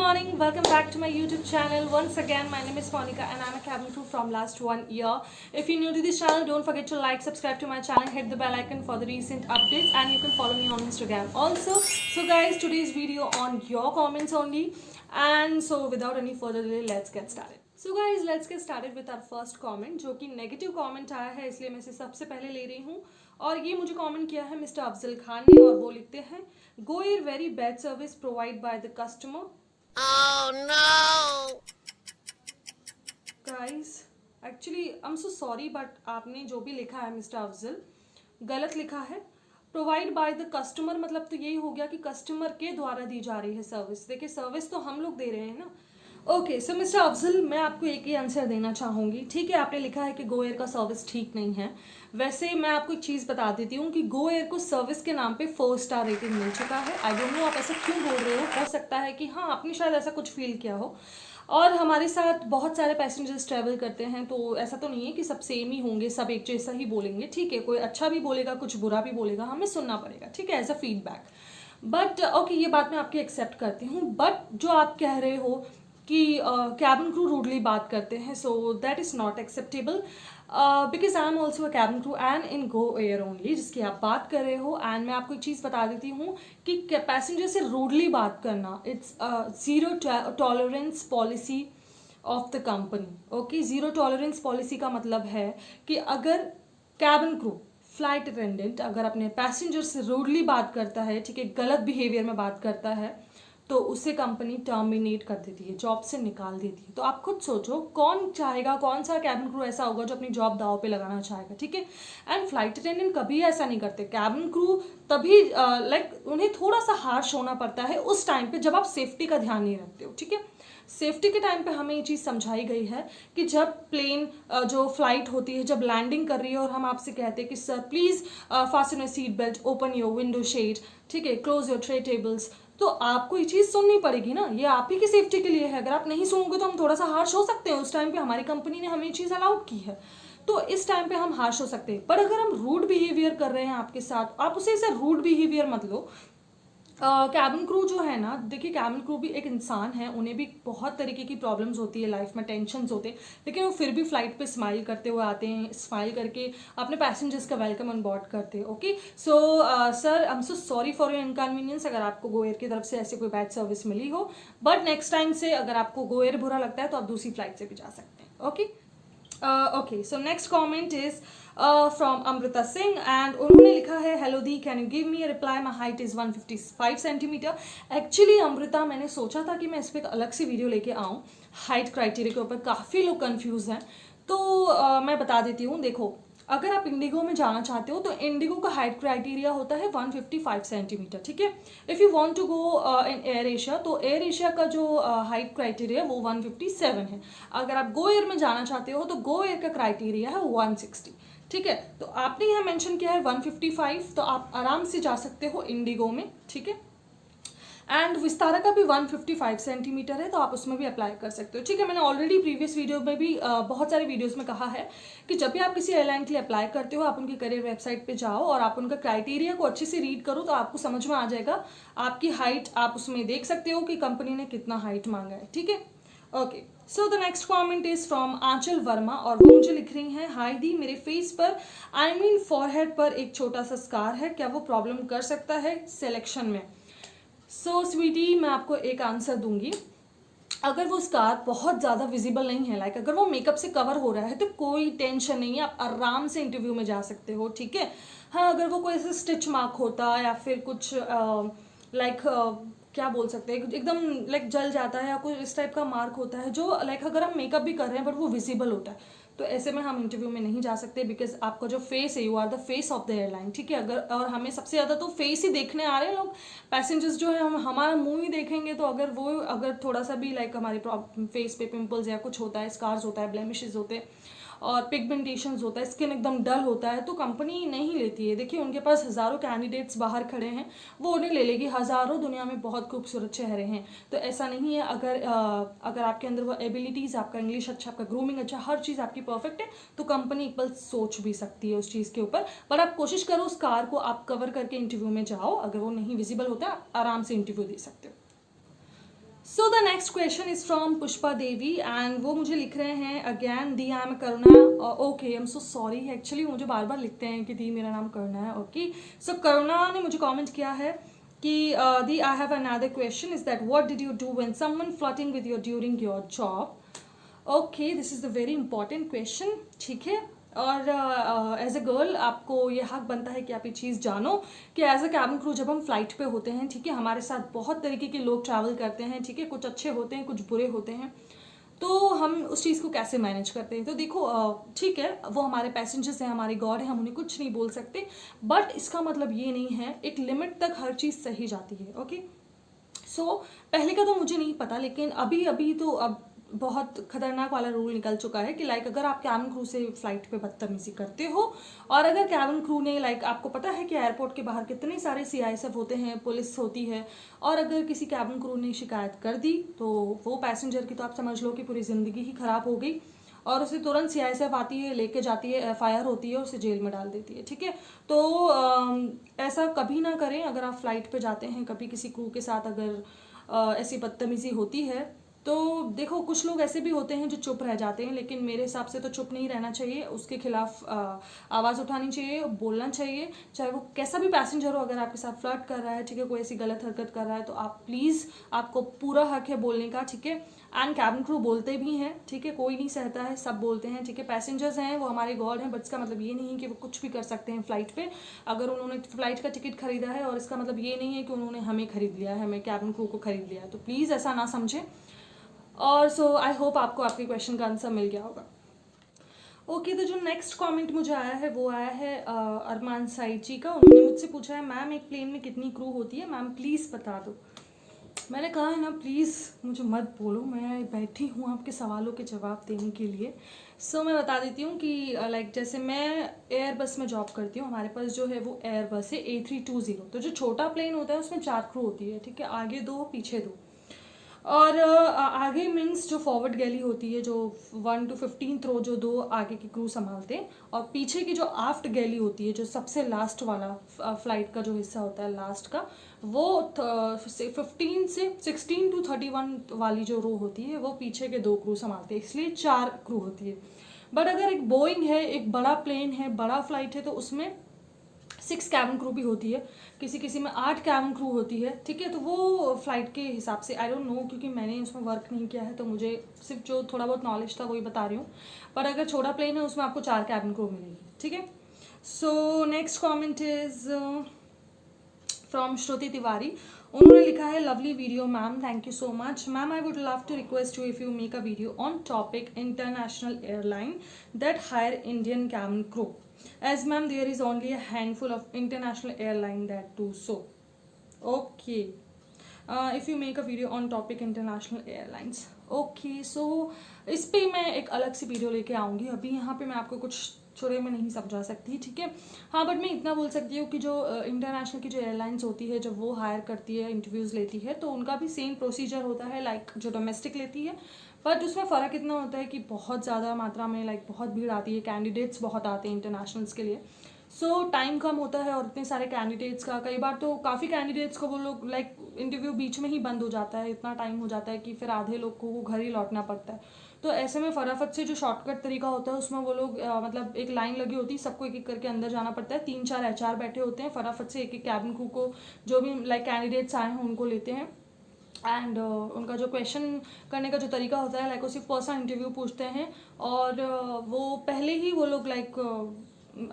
morning, welcome back to my YouTube channel. Once again, my name is Monica and I'm a cabin crew from last 1 year. If you're new to this channel, don't forget to like, subscribe to my channel, hit the bell icon for the recent updates, and you can follow me on Instagram also. So guys, today's video on your comments only, and so without any further delay, let's get started. So guys, let's get started with our first comment, जो कि negative comment आया है, इसलिए मैं इसे सबसे पहले ले रही हूँ. और ये मुझे कमेंट किया है मिस्टर अफजल खान ने, और वो लिखते हैं GoAir very bad service provide by the customer. Oh no! Guys actually I am so sorry, but आपने जो भी लिखा है मिस्टर अफजल गलत लिखा है. प्रोवाइड बाय द कस्टमर मतलब तो यही हो गया कि कस्टमर के द्वारा दी जा रही है सर्विस. देखिए, सर्विस तो हम लोग दे रहे हैं ना. ओके, सो मिस्टर अफजल, मैं आपको एक ही आंसर देना चाहूँगी. ठीक है, आपने लिखा है कि गो एयर का सर्विस ठीक नहीं है. वैसे मैं आपको एक चीज़ बता देती हूँ कि गो एयर को सर्विस के नाम पे 4 स्टार रेटिंग मिल चुका है. आई डोंट नो आप ऐसा क्यों बोल रहे हो सकता है कि हाँ आपने शायद ऐसा कुछ फील किया हो. और हमारे साथ बहुत सारे पैसेंजर्स ट्रैवल करते हैं, तो ऐसा तो नहीं है कि सब सेम ही होंगे, सब एक जैसा ही बोलेंगे. ठीक है, कोई अच्छा भी बोलेगा, कुछ बुरा भी बोलेगा, हमें सुनना पड़ेगा. ठीक है, as a feedback. But okay, ये बात मैं आपकी एक्सेप्ट करती हूँ. बट जो आप कह रहे हो कि कैबिन क्रू रूडली बात करते हैं, so that is not acceptable, because I am also a cabin crew and in Go Air only, जिसकी आप बात कर रहे हो. एंड मैं आपको एक चीज़ बता देती हूँ कि पैसेंजर से रूडली बात करना, it's zero tolerance policy of the company. Okay, zero tolerance policy का मतलब है कि अगर कैबिन क्रू, फ्लाइट अटेंडेंट अगर अपने पैसेंजर से रूडली बात करता है, ठीक है, गलत बिहेवियर में बात करता है, तो उसे कंपनी टर्मिनेट कर देती है, जॉब से निकाल देती है. तो आप खुद सोचो, कौन चाहेगा, कौन सा कैबिन क्रू ऐसा होगा जो अपनी जॉब दाव पे लगाना चाहेगा. ठीक है, एंड फ्लाइट अटेंडेंट कभी ऐसा नहीं करते. कैबिन क्रू तभी उन्हें थोड़ा सा हार्श होना पड़ता है उस टाइम पे जब आप सेफ्टी का ध्यान नहीं रखते हो. ठीक है, सेफ्टी के टाइम पे हमें ये चीज़ समझाई गई है कि जब प्लेन जो फ्लाइट होती है, जब लैंडिंग कर रही है और हम आपसे कहते हैं कि sir please fasten your seat belt, open your window shade, ठीक है, क्लोज योर ट्रे टेबल्स, तो आपको ये चीज़ सुननी पड़ेगी ना. ये आप ही की सेफ्टी के लिए है. अगर आप नहीं सुनोगे तो हम थोड़ा सा हार्श हो सकते हैं. उस टाइम पे हमारी कंपनी ने हमें ये चीज़ अलाउड की है, तो इस टाइम पे हम हार्श हो सकते हैं. पर अगर हम रूड बिहेवियर कर रहे हैं आपके साथ, आप उसे ऐसा रूड बिहेवियर मत लो. कैबिन क्रू जो है ना, देखिए कैबिन क्रू भी एक इंसान है, उन्हें भी बहुत तरीके की प्रॉब्लम्स होती है लाइफ में, टेंशन्स होते हैं, लेकिन वो फिर भी फ्लाइट पे स्माइल करते हुए आते हैं, स्माइल करके अपने पैसेंजर्स का वेलकम ऑन बोर्ड करते हैं. Okay, so sir I am so sorry for your inconvenience अगर आपको गो एयर की तरफ से ऐसी कोई बैड सर्विस मिली हो. बट नेक्स्ट टाइम से अगर आपको गो एयर बुरा लगता है तो आप दूसरी फ्लाइट से भी जा सकते हैं. Okay okay, so next comment is from Amrita Singh, and उन्होंने लिखा है hello the, can you give me a reply, my height is 155 centimetre. Actually Amrita, मैंने सोचा था कि मैं इस पर एक अलग सी वीडियो लेके आऊँ हाइट क्राइटेरिया के ऊपर. काफ़ी लोग कन्फ्यूज़ हैं, तो मैं बता देती हूँ. देखो, अगर आप इंडिगो में जाना चाहते हो तो इंडिगो का हाइट क्राइटेरिया होता है 155 सेंटीमीटर. ठीक है, if you want to go in Air Asia, तो एयर एशिया का जो हाइट क्राइटेरिया है वो 157 है. अगर आप गो एयर में जाना चाहते हो तो गो एयर का क्राइटेरिया है 160. ठीक है, तो आपने यहाँ मेंशन किया है 155, तो आप आराम से जा सकते हो इंडिगो में. ठीक है, एंड विस्तारा का भी 155 सेंटीमीटर है, तो आप उसमें भी अप्लाई कर सकते हो. ठीक है, मैंने ऑलरेडी प्रीवियस वीडियो में भी बहुत सारे वीडियोस में कहा है कि जब भी आप किसी एयरलाइन के लिए अप्लाई करते हो, आप उनकी करियर वेबसाइट पे जाओ और आप उनका क्राइटेरिया को अच्छे से रीड करो, तो आपको समझ में आ जाएगा आपकी हाइट. आप उसमें देख सकते हो कि कंपनी ने कितना हाइट मांगा है. ठीक है, okay, so the next comment is from Aanchal Verma, और वो मुझे लिख रही हैं हाय दी, मेरे फेस पर आई मीन फॉरहेड पर एक छोटा सा स्कार है, क्या वो प्रॉब्लम कर सकता है सिलेक्शन में. सो स्वीटी, मैं आपको एक आंसर दूंगी. अगर वो स्कार बहुत ज़्यादा विजिबल नहीं है, लाइक अगर वो मेकअप से कवर हो रहा है, तो कोई टेंशन नहीं है, आप आराम से इंटरव्यू में जा सकते हो. ठीक है, हाँ, अगर वो कोई ऐसे स्टिच मार्क होता या फिर कुछ लाइक क्या बोल सकते हैं, एकदम लाइक जल जाता है या कोई इस टाइप का मार्क होता है जो लाइक अगर हम मेकअप भी कर रहे हैं बट वो विजिबल होता है, तो ऐसे में हम इंटरव्यू में नहीं जा सकते. बिकॉज आपका जो फेस है, you are the face of the airline. ठीक है, अगर और हमें सबसे ज़्यादा तो फेस ही देखने आ रहे हैं लोग, पैसेंजर्स जो है, हम हमारा मुंह ही देखेंगे, तो अगर थोड़ा सा भी लाइक हमारे फेस पे पिंपल्स या कुछ होता है, स्कार्स होता है, ब्लेमिशेस होते हैं और पिगमेंटेशंस होता है, स्किन एकदम डल होता है, तो कंपनी नहीं लेती है. देखिए, उनके पास हज़ारों कैंडिडेट्स बाहर खड़े हैं, वो उन्हें ले लेगी. हज़ारों, दुनिया में बहुत खूबसूरत चेहरे हैं, तो ऐसा नहीं है. अगर आपके अंदर वो एबिलिटीज़, आपका इंग्लिश अच्छा, आपका ग्रूमिंग अच्छा, हर चीज़ आपकी परफेक्ट है, तो कंपनी एक पल सोच भी सकती है उस चीज़ के ऊपर. पर आप कोशिश करो उस कार को आप कवर करके इंटरव्यू में जाओ. अगर वो नहीं विजिबल होता है, आप आराम से इंटरव्यू दे सकते हो. सो the next question is from Pushpa Devi and वो मुझे लिख रहे हैं again the I am Karuna. Okay, I am so sorry, actually मुझे बार बार लिखते हैं कि दी मेरा नाम करुणा है। ओके, सो करुणा ने मुझे कमेंट किया है कि दी I have another question is that what did you do when someone flirting with you during your job. Okay, this is the very important question. ठीक है, और एज अ गर्ल आपको ये हक बनता है कि आप ये चीज़ जानो कि एज अ कैबिन क्रू जब हम फ्लाइट पे होते हैं, ठीक है, हमारे साथ बहुत तरीके के लोग ट्रैवल करते हैं, ठीक है, कुछ अच्छे होते हैं, कुछ बुरे होते हैं, तो हम उस चीज़ को कैसे मैनेज करते हैं। तो देखो, ठीक है, वो हमारे पैसेंजर्स हैं, हमारे गॉड हैं, हम उन्हें कुछ नहीं बोल सकते, बट इसका मतलब ये नहीं है, एक लिमिट तक हर चीज़ सही जाती है। ओके, सो पहले का तो मुझे नहीं पता, लेकिन अभी अभी तो अब बहुत खतरनाक वाला रूल निकल चुका है कि लाइक अगर आप कैबिन क्रू से फ्लाइट पे बदतमीजी करते हो, और अगर कैबिन क्रू ने लाइक आपको पता है कि एयरपोर्ट के बाहर कितने सारे CISF होते हैं, पुलिस होती है, और अगर किसी कैबिन क्रू ने शिकायत कर दी तो वो पैसेंजर की तो आप समझ लो कि पूरी ज़िंदगी ही ख़राब हो गई, और उसे तुरंत CISF आती है, लेके जाती है, FIR होती है, उसे जेल में डाल देती है। ठीक है, तो ऐसा कभी ना करें। अगर आप फ्लाइट पे जाते हैं, कभी किसी क्रू के साथ अगर ऐसी बदतमीजी होती है, तो देखो कुछ लोग ऐसे भी होते हैं जो चुप रह जाते हैं, लेकिन मेरे हिसाब से तो चुप नहीं रहना चाहिए, उसके खिलाफ आवाज़ उठानी चाहिए, बोलना चाहिए, चाहे वो कैसा भी पैसेंजर हो। अगर आपके साथ फ्लर्ट कर रहा है, ठीक है, कोई ऐसी गलत हरकत कर रहा है, तो आप प्लीज़, आपको पूरा हक है बोलने का। ठीक है, एंड कैबिन क्रू बोलते भी हैं, ठीक है, कोई नहीं सहता है, सब बोलते हैं। ठीक है, पैसेंजर्स हैं, वो हमारे गॉड हैं, बट इसका मतलब ये नहीं है कि वो कुछ भी कर सकते हैं फ्लाइट पे। अगर उन्होंने फ्लाइट का टिकट खरीदा है, और इसका मतलब ये नहीं है कि उन्होंने हमें खरीद लिया है, हमें कैबिन क्रू को खरीद लिया है, तो प्लीज़ ऐसा ना समझें। और सो आई होप आपको आपके क्वेश्चन का आंसर मिल गया होगा। ओके, तो जो नेक्स्ट कमेंट मुझे आया है वो आया है अरमान साइद जी का। उन्होंने मुझसे पूछा है, मैम एक प्लेन में कितनी क्रू होती है, मैम प्लीज़ बता दो। मैंने कहा है ना, प्लीज़ मुझे मत बोलो, मैं बैठी हूँ आपके सवालों के जवाब देने के लिए। सो मैं बता देती हूँ कि लाइक जैसे मैं एयरबस में जॉब करती हूँ, हमारे पास जो है वो एयरबस है A320। तो जो छोटा प्लेन होता है उसमें 4 क्रू होती है, ठीक है, आगे 2 पीछे 2। और आगे मीन्स जो फॉरवर्ड गैली होती है, जो 1 to 15 रो, जो 2 आगे की क्रू संभालते हैं, और पीछे की जो आफ्ट गैली होती है, जो सबसे लास्ट वाला फ्लाइट का जो हिस्सा होता है लास्ट का, वो 15 से 16 to 31 वाली जो रो होती है, वो पीछे के 2 क्रू संभालते हैं, इसलिए 4 क्रू होती है। बट अगर एक बोइंग है, एक बड़ा प्लेन है, बड़ा फ्लाइट है, तो उसमें 6 कैबिन क्रू भी होती है, किसी किसी में 8 कैबिन क्रू होती है। ठीक है, तो वो फ्लाइट के हिसाब से, आई डोंट नो, क्योंकि मैंने उसमें वर्क नहीं किया है, तो मुझे सिर्फ जो थोड़ा बहुत नॉलेज था वही बता रही हूँ। पर अगर छोटा प्लेन है उसमें आपको 4 कैबिन क्रू मिलेगी। ठीक है, so next comment is from Shruti Tiwari. उन्होंने लिखा है, lovely video ma'am, thank you so much ma'am, I would love to request you if you make a video on topic international airline that hire Indian cabin crew, as ma'am there is only a handful of international airline that do so. Okay, if you make a video on topic international airlines. Okay, so इस पे मैं एक अलग सी video लेके आऊँगी, अभी यहाँ पे मैं आपको कुछ छोटे में नहीं समझा सकती। ठीक है, हाँ, बट मैं इतना बोल सकती हूँ कि जो इंटरनेशनल की जो एयरलाइंस होती है, जब वो हायर करती है, इंटरव्यूज़ लेती है, तो उनका भी सेम प्रोसीजर होता है लाइक जो डोमेस्टिक लेती है, बट उसमें फ़र्क इतना होता है कि बहुत ज़्यादा मात्रा में लाइक बहुत भीड़ आती है, कैंडिडेट्स बहुत आते हैं इंटरनेशनल्स के लिए, सो टाइम कम होता है, और इतने सारे कैंडिडेट्स का कई बार तो काफ़ी कैंडिडेट्स को वो लोग लाइक इंटरव्यू बीच में ही बंद हो जाता है, इतना टाइम हो जाता है कि फिर आधे लोग को वो घर ही लौटना पड़ता है। तो ऐसे में फटाफट से जो शॉर्टकट तरीका होता है, उसमें वो लोग मतलब एक लाइन लगी होती है, सबको एक एक करके अंदर जाना पड़ता है, 3-4 HR बैठे होते हैं, फटाफट से एक एक कैबिन क्रू को, जो भी लाइक कैंडिडेट्स आए हैं उनको लेते हैं, एंड उनका जो क्वेश्चन करने का जो तरीका होता है, लाइक वो सिर्फ पर्सनल इंटरव्यू पूछते हैं, और वो पहले ही वो लोग लाइक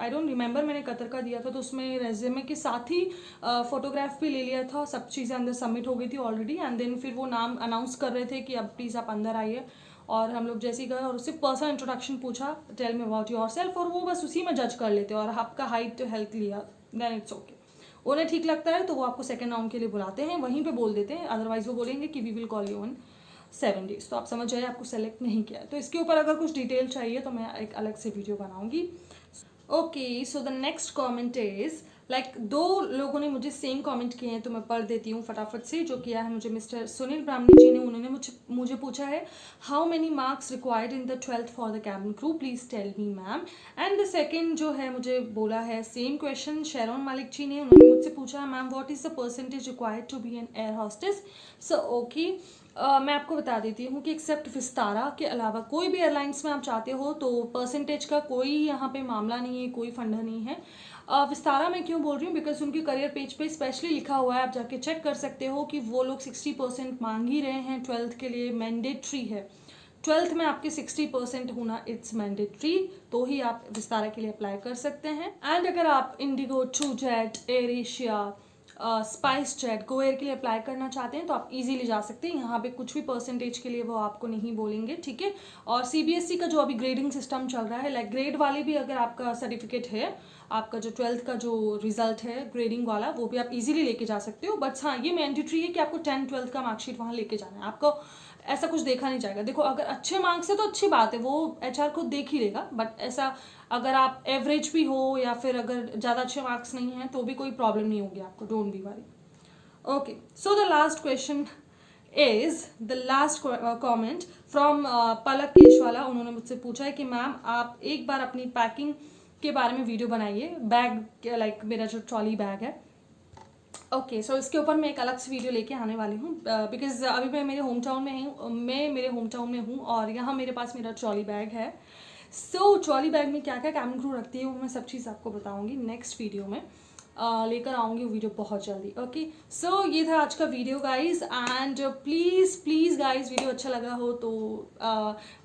आई डोंट रिमेंबर, मैंने कतर का दिया था, तो उसमें रेज्यूमे के साथ ही फोटोग्राफ भी ले लिया था, सब चीज़ें अंदर सबमिट हो गई थी ऑलरेडी, एंड देन फिर वो नाम अनाउंस कर रहे थे कि अब प्लीज़ आप अंदर आइए, और हम लोग जैसे ही गए और सिर्फ पर्सनल इंट्रोडक्शन पूछा, tell me about yourself, और वो बस उसी में जज कर लेते, और आपका हाइट हेल्थ लिया, देन इट्स ओके। उन्हें ठीक लगता है तो वो आपको सेकंड राउंड के लिए बुलाते हैं, वहीं पे बोल देते हैं, अदरवाइज वो बोलेंगे कि we will call you in 7 days। तो आप समझ जाइए आपको सेलेक्ट नहीं किया है। तो इसके ऊपर अगर कुछ डिटेल चाहिए तो मैं एक अलग से वीडियो बनाऊंगी। Okay, so the next comment is like 2 लोगों ने मुझे सेम कमेंट किए हैं, तो मैं पढ़ देती हूँ फटाफट से। जो किया है मुझे मिस्टर सुनील ब्राह्मणी जी ने, उन्होंने मुझे पूछा है, how many marks required in the 12th for the cabin crew, please tell me ma'am. And the second जो है मुझे बोला है सेम क्वेश्चन, शेरोन मालिक जी ने, उन्होंने मुझसे पूछा, ma'am what is the percentage required to be an air hostess. So okay, मैं आपको बता देती हूँ कि एक्सेप्ट विस्तारा के अलावा कोई भी एयरलाइंस में आप चाहते हो तो परसेंटेज का कोई यहाँ पे मामला नहीं है, कोई फंडा नहीं है। विस्तारा मैं क्यों बोल रही हूँ, बिकॉज उनके करियर पेज पे स्पेशली लिखा हुआ है, आप जाके चेक कर सकते हो कि वो लोग 60% मांग ही रहे हैं। 12th के लिए मैंडेटरी है, 12th में आपके 60% होना इट्स मैंडेटरी, तो ही आप विस्तारा के लिए अप्लाई कर सकते हैं। एंड अगर आप Indigo, true jet, air Asia, spice jet, Go Air के लिए अप्लाई करना चाहते हैं तो आप इजीली जा सकते हैं। यहाँ पे कुछ भी परसेंटेज के लिए वो आपको नहीं बोलेंगे, ठीक है। और सीबीएसई का जो अभी ग्रेडिंग सिस्टम चल रहा है, लाइक ग्रेड वाले भी अगर आपका सर्टिफिकेट है, आपका जो 12th का जो रिजल्ट है ग्रेडिंग वाला, वो भी आप इजीली लेके जा सकते हो। बट हाँ, ये मैंडेटरी है कि आपको 10, 12th का मार्कशीट वहाँ लेके जाना है। आपको ऐसा कुछ देखा नहीं जाएगा। देखो, अगर अच्छे मार्क्स है तो अच्छी बात है, वो एचआर खुद देख ही लेगा। बट ऐसा अगर आप एवरेज भी हो या फिर अगर ज़्यादा अच्छे मार्क्स नहीं हैं तो भी कोई प्रॉब्लम नहीं होगी आपको, don't be worry. Okay, so the last question is the last comment from Palak Keshwala. उन्होंने मुझसे पूछा है कि मैम आप एक बार अपनी पैकिंग के बारे में वीडियो बनाइए, बैग लाइक मेरा जो ट्रॉली बैग है। ओके, सो इसके ऊपर मैं एक अलग से वीडियो लेके आने वाली हूँ, बिकॉज अभी मैं मेरे होम टाउन में हूँ, मेरे होम टाउन में हूँ और यहाँ मेरे पास मेरा ट्रॉली बैग है। सो ट्रॉली बैग में क्या क्या कैबिन क्रू रखती है वो मैं सब चीज़ आपको बताऊँगी नेक्स्ट वीडियो में, लेकर आऊँगी वो वीडियो बहुत जल्दी। ओके, सो ये था आज का video guys, and please guys video अच्छा लगा हो तो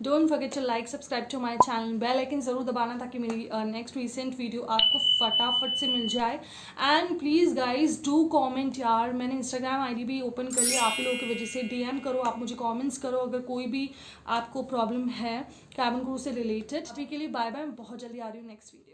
don't forget to like, subscribe to my channel, bell icon ज़रूर दबाना ताकि मेरी नेक्स्ट रिसेंट वीडियो आपको फटाफट से मिल जाए। And please guys do comment यार, मैंने इंस्टाग्राम आईडी भी ओपन कर लिया आप ही लोगों की वजह से। डीएम करो, आप मुझे कॉमेंट्स करो अगर कोई भी आपको प्रॉब्लम है कैबिन क्रू से रिलेटेड। अभी के लिए बाय बाय, मैं बहुत जल्दी आ रही हूँ नेक्स्ट वीडियो।